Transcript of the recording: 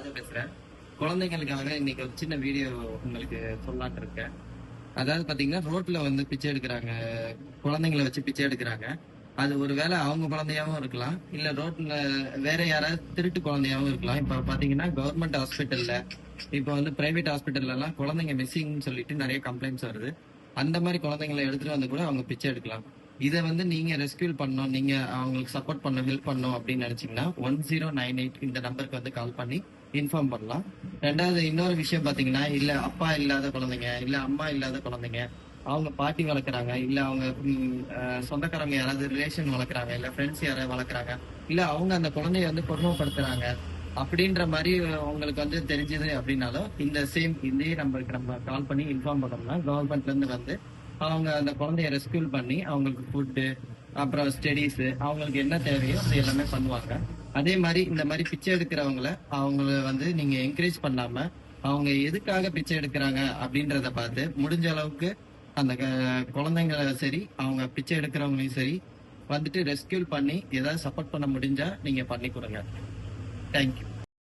ராஜா பேசுறேன். குழந்தைங்களுக்காக இன்னைக்கு ஒரு சின்ன வீடியோ உங்களுக்கு சொல்லலாம்னு இருக்கேன். அதாவது பாத்தீங்கன்னா ரோட்ல வந்து பிச்சை எடுக்கிறாங்க, குழந்தைங்களை வச்சு பிச்சை எடுக்கிறாங்க. அது ஒருவேளை அவங்க குழந்தையாவும் இருக்கலாம், இல்ல ரோட்ல வேற யாராவது திருட்டு குழந்தையாவும் இருக்கலாம். இப்ப பாத்தீங்கன்னா கவர்மெண்ட் ஹாஸ்பிட்டல்ல, இப்ப வந்து பிரைவேட் ஹாஸ்பிட்டல்ல எல்லாம் குழந்தைங்க மிஸ்ஸிங்னு சொல்லிட்டு நிறைய கம்ப்ளைண்ட்ஸ் வருது. அந்த மாதிரி குழந்தைங்களை எடுத்துட்டு வந்து கூட அவங்க பிச்சை எடுக்கலாம். இதை வந்து நீங்க ரெஸ்கியூ பண்ணணும், நீங்க அவங்களுக்கு சப்போர்ட் பண்ணணும், ஹெல்ப் பண்ணணும் அப்படின்னு நினைச்சீங்கன்னா 1098 இந்த நம்பருக்கு வந்து கால் பண்ணி இன்ஃபார்ம் பண்ணலாம். ரெண்டாவது இன்னொரு விஷயம் பாத்தீங்கன்னா, இல்ல அப்பா இல்லாத குழந்தைங்க, இல்ல அம்மா இல்லாத குழந்தைங்க, அவங்க பாட்டி வளர்க்குறாங்க, இல்ல அவங்க சொந்தக்காரங்க யாராவது ரிலேஷன் வளர்க்குறாங்க, இல்ல ஃப்ரெண்ட்ஸ் யாராவது வளர்க்குறாங்க, இல்ல அவங்க அந்த குழந்தைய வந்து கொடுமைப்படுத்துறாங்க அப்படின்ற மாதிரி உங்களுக்கு வந்து தெரிஞ்சது அப்படின்னாலும் இதே நம்பருக்கு நம்ம கால் பண்ணி இன்ஃபார்ம் பண்ணோம்னா கவர்மெண்ட்ல இருந்து வந்து அவங்க அந்த குழந்தைய ரெஸ்கியூ பண்ணி அவங்களுக்கு ஃபுட்டு, அப்புறம் ஸ்டடீஸ், அவங்களுக்கு என்ன தேவையோ அது எல்லாமே பண்ணுவாங்க. அதே மாதிரி இந்த மாதிரி பிச்சை அவங்கள வந்து நீங்க என்கரேஜ் பண்ணாம அவங்க எதுக்காக பிச்சை எடுக்கிறாங்க அப்படின்றத பார்த்து முடிஞ்ச அளவுக்கு அந்த குழந்தைங்களை சரி, அவங்க பிச்சை எடுக்கிறவங்களையும் சரி வந்துட்டு ரெஸ்கியூ பண்ணி ஏதாவது சப்போர்ட் பண்ண முடிஞ்சா நீங்க பண்ணி கொடுங்க. தேங்க்யூ.